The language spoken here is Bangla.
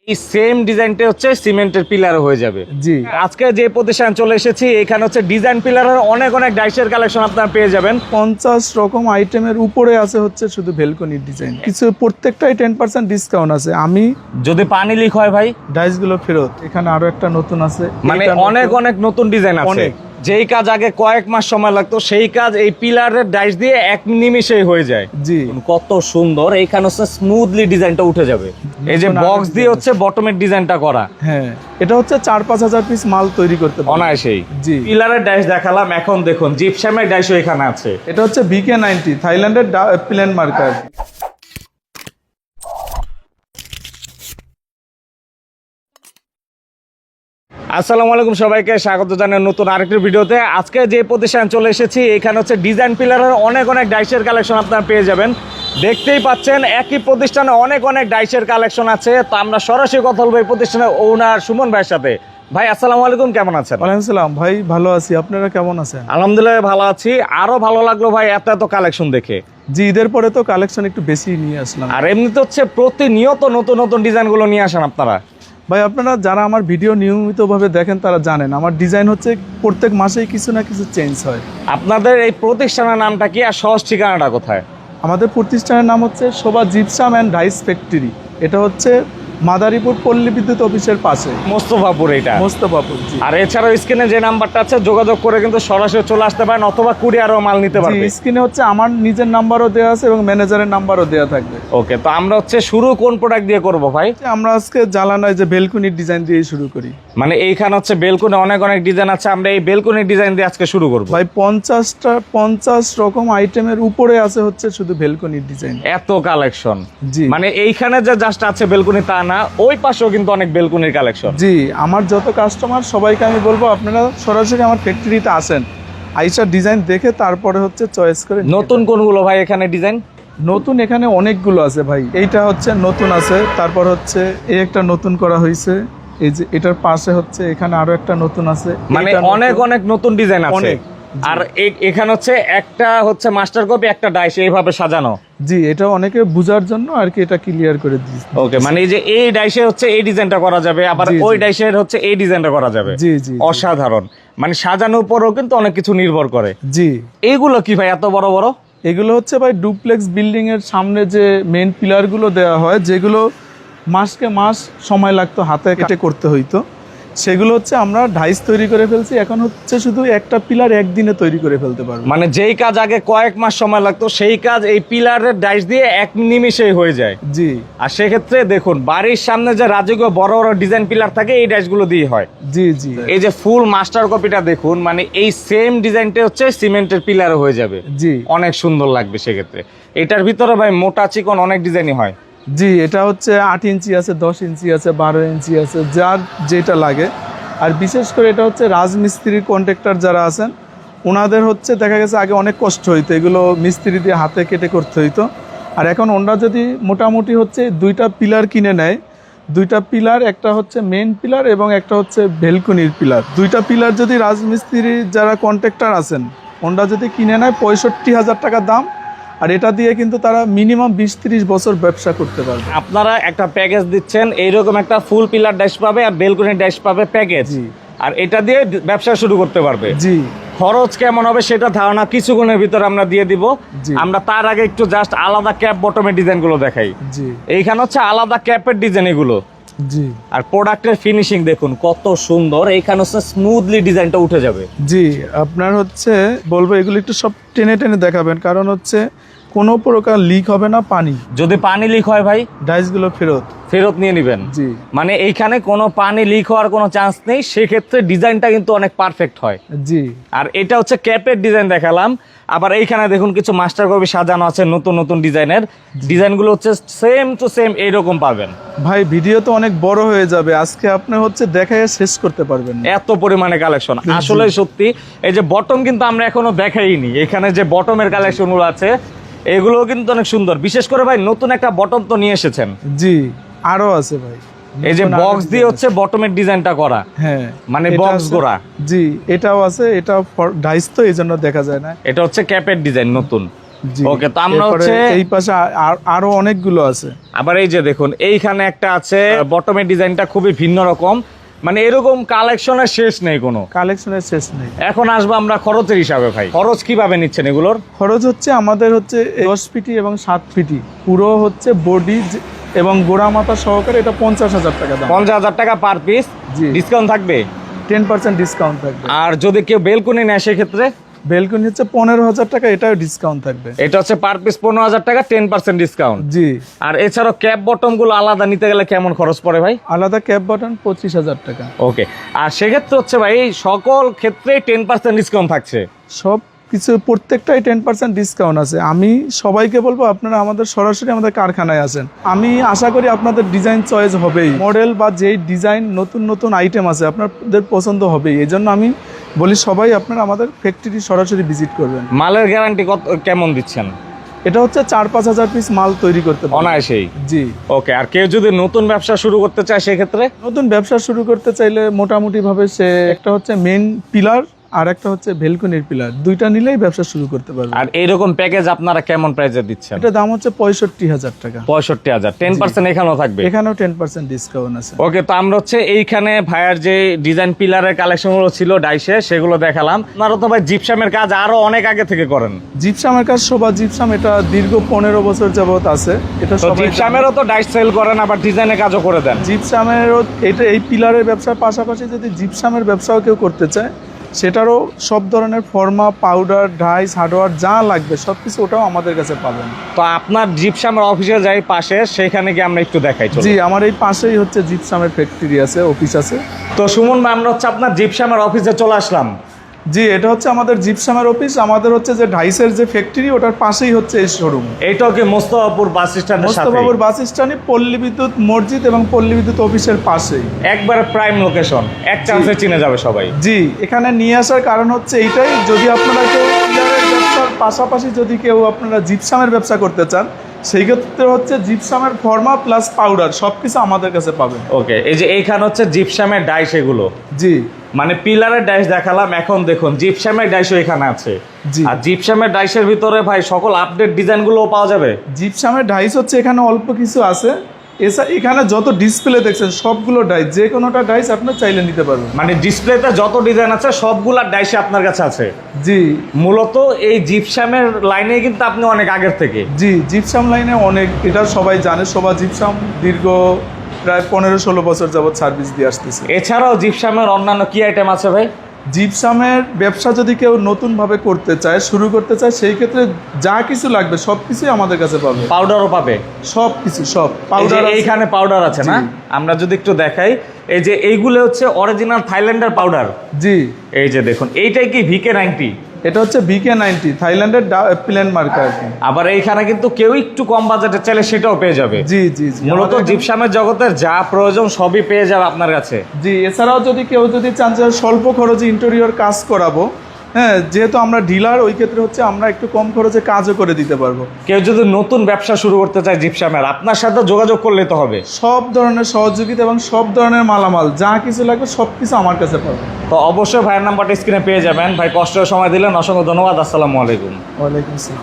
এই সেম ডিজাইনটা হচ্ছে সিমেন্টের পিলার হয়ে যাবে। জি, আজকে যে প্রতিষ্ঠান চলে এসেছি এখানে হচ্ছে ডিজাইন পিলারের অনেক অনেক ডাইসের কালেকশন আপনারা পেয়ে যাবেন। 50 রকম আইটেমের উপরে আছে হচ্ছে শুধু ভেলকনির ডিজাইন। কিছু প্রত্যেকটাই 10% ডিসকাউন্ট আছে। আমি যদি পানি লিক হয় ভাই, ডাইস গুলো ফেরত। এখানে আরো একটা নতুন আছে, মানে এটা নতুন। অনেক অনেক নতুন ডিজাইন আছে। অনেক। যেই কাজ আগে কয়েক মাস সময় লাগতো সেই কাজ এই পিলারের ডাইস দিয়ে এক নিমিষেই হয়ে যায়। জি, কত সুন্দর। এইখানে হচ্ছে স্মুথলি ডিজাইনটা উঠে যাবে। এই যে বক্স দিয়ে হচ্ছে বটমের ডিজাইনটা করা, হ্যাঁ, এটা হচ্ছে 4-5 হাজার পিস মাল তৈরি করতে পারবে অনায়াসেই। জি, পিলারের ডাইস দেখালাম, এখন দেখুন জিপসামের ডাইসও এখানে আছে। এটা হচ্ছে BK90 থাইল্যান্ডের প্লেন মার্কার। আসসালামু আলাইকুম, সবাইকে স্বাগত জানাই নতুন আরেকটি ভিডিওতে। আজকে যে প্রতিষ্ঠান চলে এসেছি এখানে হচ্ছে ডিজাইন পিলারের অনেক অনেক ডাইসের কালেকশন আপনারা পেয়ে যাবেন। দেখতেই পাচ্ছেন একই প্রতিষ্ঠানে অনেক অনেক ডাইসের কালেকশন আছে। তো আমরা সরাসরি কথা বলবো এই প্রতিষ্ঠানের ওনার সুমন ভাইয়ের সাথে। ভাই আসসালামু আলাইকুম, কেমন আছেন? ওয়ালাইকুম সালাম ভাই, ভালো আছি। আপনারা কেমন আছেন? আলহামদুলিল্লাহ ভালো আছি। আরো ভালো লাগলো ভাই এত এত কালেকশন দেখে। জি, ঈদের পরে তো কালেকশন একটু বেশি নিয়ে আসলাম। আর এমনিতে হচ্ছে প্রতিনিয়ত নতুন নতুন ডিজাইনগুলো নিয়ে আসেন আপনারা। ভাই, আপনারা যারা আমার ভিডিও নিয়মিতভাবে দেখেন তারা জানেন আমার ডিজাইন হচ্ছে প্রত্যেক মাসেই কিছু না কিছু চেঞ্জ হয়। আপনাদের এই প্রতিষ্ঠানের নামটা কি আর সহজ ঠিকানাটা কোথায়? আমাদের প্রতিষ্ঠানের নাম হচ্ছে শোভা জিপসাম অ্যান্ড ডাইস ফ্যাক্টরি। এটা হচ্ছে মাদারীপুর পল্লী বিদ্যুৎ অফিসের পাশে, মোস্তফাপুর এটা। মোস্তফাপুর। জি, আর এছাড়াও স্ক্রিনে যে নাম্বারটা আছে যোগাযোগ করে কিন্তু সরাসরি চলে আসতে পারেন, অথবা কুরিয়ারও মাল নিতে পারবেন। স্ক্রিনে হচ্ছে আমার নিজের নাম্বারও দেওয়া আছে এবং ম্যানেজারের নাম্বারও দেওয়া থাকবে। ওকে, তো আমরা হচ্ছে শুরু কোন প্রোডাক্ট দিয়ে করব ভাই? আমরা আজকে জ্বালানোয় যে বেলকুনির ডিজাইন দিয়ে শুরু করি। মানে এইখানে হচ্ছে বেলকনি অনেক অনেক ডিজাইন আছে, আমরা এই বেলকনির ডিজাইন দিয়ে আজকে শুরু করব। ভাই 50 রকম আইটেমের উপরে আছে হচ্ছে শুধু বেলকনির ডিজাইন। এত কালেকশন। জি, মানে এইখানে যে জাস্ট আছে বেলকনি তা না, ওই পাশেও কিন্তু অনেক বেলকনির কালেকশন। জি, আমার যত কাস্টমার সবাইকে আমি বলবো আপনারা সরাসরি আমার ফ্যাক্টরিতে আসেন, আইসা ডিজাইন দেখে তারপরে হচ্ছে চয়েস করে নিতে নতুন পারেন। কোনগুলো ভাই এখানে ডিজাইন? নতুন এখানে অনেকগুলো আছে ভাই। এইটা হচ্ছে নতুন আছে, তারপর হচ্ছে এই একটা নতুন করা হয়েছে, এই যে এটার পাশে হচ্ছে এখানে আরো একটা নতুন আছে। মানে এইটা নতুন। অনেক অনেক নতুন ডিজাইন আছে। অনেক। আর এখানে হচ্ছে একটা হচ্ছে মাস্টার কপি, একটা ডাইস এইভাবে সাজানো। জি, এটা অনেকে বুঝার জন্য আর কি এটা ক্লিয়ার করে দিচ্ছি। ওকে, মানে এই যে এই ডাইসে হচ্ছে এই ডিজাইনটা করা যাবে, আবার জি, ওই জি। ডাইসের হচ্ছে এই ডিজাইনটা করা যাবে। জি, জি, জি। অসাধারণ। মানে সাজানোর উপরও কিন্তু অনেক কিছু নির্ভর করে। জি, এইগুলো কি ভাই এত বড় বড়? এগুলো হচ্ছে ভাই ডুপ্লেক্স বিল্ডিং এর সামনে যে মেইন পিলার গুলো দেওয়া হয়, যেগুলো মাসকে মাস সময় লাগতো হাতে কেটে করতে হইতো, সেগুলো হচ্ছে আমরা ডাইস তৈরি করে ফেলছি। এখন হচ্ছে শুধু একটা পিলার একদিনে তৈরি করে ফেলতে পারবো। মানে যেই কাজ আগে কয়েক মাস সময় লাগতো সেই কাজ এই পিলারের ডাইস দিয়ে এক নিমিষেই হয়ে যায়। জি, আর সেক্ষেত্রে দেখুন বাড়ির সামনে যে রাজকীয় বড় বড় ডিজাইন পিলার থাকে এই ডাইসগুলো দিয়ে হয়। জি, জি, এই যে ফুল মাস্টার কপিটা দেখুন, মানে এই সেম ডিজাইনটা হচ্ছে সিমেন্টের পিলারে হয়ে যাবে। জি, অনেক সুন্দর লাগবে সেক্ষেত্রে। এটার ভিতরে ভাই মোটা চিকন অনেক ডিজাইনই হয়। জি, এটা হচ্ছে 8 ইঞ্চি আছে, 10 ইঞ্চি আছে, 12 ইঞ্চি আছে, যার যেটা লাগে। আর বিশেষ করে এটা হচ্ছে রাজমিস্ত্রির কন্ট্রাক্টর যারা আছেন ওনাদের হচ্ছে দেখা গেছে আগে অনেক কষ্ট হইতো, এগুলো মিস্ত্রি দিয়ে হাতে কেটে করতে হইতো। আর এখন ওনারা যদি মোটামুটি হচ্ছে 2টা পিলার কিনে নেয়, 2টা পিলার, একটা হচ্ছে মেন পিলার এবং একটা হচ্ছে বেলকনির পিলার, 2টা পিলার যদি রাজমিস্ত্রি যারা কন্ট্রাক্টর আছেন ওনারা যদি কিনে নেয় 65,000 টাকা দাম। আর এটা দিয়ে কিন্তু তারা মিনিমাম 20-30 বছর ব্যবসা করতে পারবে। আপনারা একটা প্যাকেজ দিচ্ছেন, এইরকম একটা ফুল পিলার ড্যাশ পাবে আর বেলকনি ড্যাশ পাবে প্যাকেজ। জি। আর এটা দিয়ে ব্যবসা শুরু করতে পারবে। জি, খরচ কেমন হবে সেটা ধারণা কিছুক্ষণের ভিতরে আমরা দিয়ে দিব। জি। আমরা তার আগে একটু জাস্ট আলাদা ক্যাপ বটমের ডিজাইনগুলো দেখাই। জি, এইখানে হচ্ছে আলাদা ক্যাপের ডিজাইন এগুলো। জি, আর প্রোডাক্টের ফিনিশিং দেখুন কত সুন্দর। এইখানে হচ্ছে স্মুথলি ডিজাইনটা উঠে যাবে। জি, আপনার হচ্ছে বলবো এগুলো একটু সব টেনে টেনে দেখাবেন, কারণ হচ্ছে কোনো প্রকার লিক হবে না পানি। যদি পানি লিক হয় ভাই, ডাইসগুলো ফেরত। ফেরত নিয়ে নেবেন। জি, মানে এইখানে কোনো পানি লিক হওয়ার কোনো চান্স নেই, সেক্ষেত্রে ডিজাইনটা কিন্তু অনেক পারফেক্ট হয়। জি, আর এটা হচ্ছে ক্যাপের ডিজাইন দেখালাম। আবার এইখানে দেখুন কিছু মাস্টার কপি সাজানো আছে নতুন নতুন ডিজাইনের। ডিজাইনগুলো হচ্ছে সেম টু সেম এইরকম পাবেন। ভাই ভিডিও তো অনেক বড় হয়ে যাবে, আজকে আপনি হচ্ছে দেখায় শেষ করতে পারবেন না। এত পরিমাণে কালেকশন আসলে সত্যি। এই যে বটম কিন্তু আমরা এখনো দেখাইনি, এখানে যে বটমের কালেকশনগুলো আছে এগুলো কিন্তু অনেক সুন্দর। বিশেষ করে ভাই নতুন একটা বটম তো নিয়ে এসেছেন। জি, আরো আছে ভাই। এই যে নতুন আরো বক্স দিয়ে design হচ্ছে বটমের ডিজাইনটা করা। হ্যাঁ, মানে এটা বক্স আছে। গোড়া। জি, এটাও আছে, এটা ডাইস তো এই জন্য দেখা যায় না। এটা হচ্ছে ক্যাপের ডিজাইন নতুন। জি। ওকে, তো আমরা এরপরে হচ্ছে এই পাশে আরো অনেকগুলো আছে। আবার এই যে দেখুন এইখানে একটা আছে, বটমের ডিজাইনটা খুবই ভিন্ন রকম, মানে এরকম কালেকশনের শেষ নেই কোনো। কালেকশনের শেষ নেই। এখন আসবো আমরা খরচের হিসাবে ভাই, খরচ কিভাবে নিচ্ছেন এগুলোর? খরচ হচ্ছে আমাদের হচ্ছে 10 ফিটি এবং 7 ফিটি পুরো হচ্ছে বডি এবং গোড়া মাথা সহকারে এটা 50,000 টাকা দাম। 50,000 টাকা পার পিস। জি। ডিসকাউন্ট থাকবে? 10% ডিসকাউন্ট থাকবে। আর যদি কেউ বেলকুনি নেয় সেক্ষেত্রে? বেলকনি হচ্ছে 15,000 টাকা, এটাও ডিসকাউন্ট থাকবে। এটা হচ্ছে পার পিস 15,000 টাকা, 10% ডিসকাউন্ট। জি। আর এছাড়াও ক্যাপ বটম গুলো আলাদা নিতে গেলে কেমন খরচ পড়ে ভাই? আলাদা ক্যাপ বাটন 25,000 টাকা। ওকে, আর সেক্ষেত্রে হচ্ছে ভাই সকল ক্ষেত্রেই 10% ডিসকাউন্ট থাকছে? সব কিছু প্রত্যেকটাই 10% ডিসকাউন্ট আছে। আমি সবাইকে বলবো আপনারা আমাদের সরাসরি আমাদের কারখানায় আসেন। আমি আশা করি আপনাদের ডিজাইন চয়েস হবেই, মডেল বা যেই ডিজাইন নতুন নতুন আইটেম আছে আপনাদের পছন্দ হবেই। এই জন্য আমি বলি সবাই আপনারা আমাদের ফ্যাক্টরি সরাসরি ভিজিট করবেন। মালের গ্যারান্টি কত কেমন দিচ্ছেন? এটা হচ্ছে 4-5 হাজার পিস মাল তৈরি করতে পারবেন অনায়াসেই? জি। ওকে, আর কেউ যদি নতুন ব্যবসা শুরু করতে চায় সেক্ষেত্রে? নতুন ব্যবসা শুরু করতে চাইলে মোটামুটি ভাবে সে একটা হচ্ছে মেইন পিলার আর একটা হচ্ছে ভেলকনির পিলার, দুইটা নিলেই ব্যবসা শুরু করতে পারবে। আর এইরকম প্যাকেজ আপনারা কেমন প্রাইসে দিচ্ছেন? এটা দাম হচ্ছে 65,000 টাকা। 65,000, 10% এখানেও থাকবে? এখানেও 10% ডিসকাউন্ট আছে। ওকে, তো আমরা হচ্ছে এইখানে ভাইয়ার যে ডিজাইন পিলারের কালেকশন গুলো ছিল ডাইসে সেগুলো দেখালাম। আপনারা তো ভাই জিপসামের কাজ আরো অনেক আগে থেকে করেন। জিপসামের কাজ শোভা জিপসাম এটা দীর্ঘ 15 বছর যাবত আছে। এটা তো সবাই জিপসামেরও তো ডাইস সেল করেন, আবার ডিজাইনের কাজও করে দেন। জিপসামেরও এটা এই পিলারের ব্যবসার পাশাপাশি যদি জিপসামের ব্যবসাও কেউ করতে চায় সেটারও সব ধরনের ফর্মা, পাউডার, ডাইস, হার্ডওয়্যার যা লাগবে সবকিছু ওটাও আমাদের কাছে পাবেন। তো আপনার জিপসামের অফিসে যাই পাশে, সেখানে গিয়ে আমরা একটু দেখাই। চলুন। জি, আমার এই পাশেই হচ্ছে জিপসামের ফ্যাক্টরি আছে, অফিস আছে। তো সুমন ভাই, আমরা হচ্ছে আপনার জিপসামের অফিসে চলে আসলাম। জি, এটা হচ্ছে আমাদের জিপসামের অফিস। আমাদের হচ্ছে যে ডাইসের যে ফ্যাক্টরি ওটার পাশেই হচ্ছে এই শোরুম। এইটাও কি মোস্তফাপুর বাস স্ট্যান্ডের সাথে? মোস্তফাপুর বাস স্ট্যান্ডে পল্লী বিদ্যুৎ মসজিদ এবং পল্লী বিদ্যুৎ অফিসের পাশেই, একবারে প্রাইম লোকেশন, এক চান্সে চিনে যাবে সবাই। জি। এখানে নিয়ে আসার কারণ হচ্ছে এইটাই, যদি আপনারা কেউ পিলারের ব্যবসার পাশাপাশি যদি কেউ আপনারা জিপসামের ব্যবসা করতে চান সেই ক্ষেত্রে হচ্ছে জিপসামের ফর্মা প্লাস পাউডার সবকিছু আমাদের কাছে পাবেন। ওকে, এই যে এইখানে হচ্ছে জিপসামের ডাইস এগুলো। জি। মানে পিলারের ডাইস দেখালাম, এখন দেখুন জিপসামের ডাইসও এখানে আছে। জি। আর জিপসামের ডাইসের ভিতরে ভাই সকল আপডেট ডিজাইনগুলোও পাওয়া যাবে? জিপসামের ডাইস হচ্ছে এখানে অল্প কিছু আছে, এখানে যত ডিসপ্লে দেখছেন সবগুলো ডাইস, যে কোনোটা ডাইস আপনার চাইলে নিতে পারবেন। মানে ডিসপ্লেতে যত ডিজাইন আছে সবগুলার ডাইসে আপনার কাছে আছে? জি। মূলত এই জিপসামের লাইনে কিন্তু আপনি অনেক আগের থেকে। জি, জিপসাম লাইনে অনেক, এটা সবাই জানে। সবাই জিপসাম দীর্ঘ প্রায় 15-16 বছর যাবত সার্ভিস দিয়ে আসতেছে। এছাড়াও জিপসামের অন্যান্য কি আইটেম আছে ভাই? জিপসামের ব্যবসা যদি কেউ নতুনভাবে করতে চায়, শুরু করতে চায়, সেই ক্ষেত্রে যা কিছু লাগবে সব কিছুই আমাদের কাছে পাবে। পাউডারও পাবে? সব কিছু, সব পাউডার পাউডার এইখানে পাউডার আছে না? জি। আমরা যদি একটু দেখাই, এই যে এইগুলো হচ্ছে অরিজিনাল থাইল্যান্ডের পাউডার। জি। এই যে দেখুন, এইটাই কি VK90? এটা হচ্ছে VK90 থাইল্যান্ডের প্লেন মার্কা আর কি। আবার এইখানে কিন্তু কেউ একটু কম বাজেটে চাইলে সেটাও পেয়ে যাবে। জি জি জি। মূলত জিপসামের জগতের যা প্রয়োজন সবই পেয়ে যাবে আপনার কাছে। জি, এছাড়াও যদি কেউ চান যে স্বল্প খরচে ইন্টেরিয়র কাজ করাবো, হ্যাঁ, যেহেতু আমরা ডিলার, ওই ক্ষেত্রে হচ্ছে আমরা একটু কম খরচে কাজও করে দিতে পারবো। কেউ যদি নতুন ব্যবসা শুরু করতে চায় জিপসামের, আপনার সাথে যোগাযোগ করলে তো হবে। সব ধরনের সহযোগিতা এবং সব ধরনের মালামাল যা কিছু লাগবে সব কিছু আমার কাছে পাবে। তো অবশ্যই ভাইয়ের নাম্বারটা স্ক্রিনে পেয়ে যাবেন। ভাই কষ্ট সময় দিলেন, অসংখ্য ধন্যবাদ। আসসালামু আলাইকুম। ওয়ালাইকুম আসসালাম।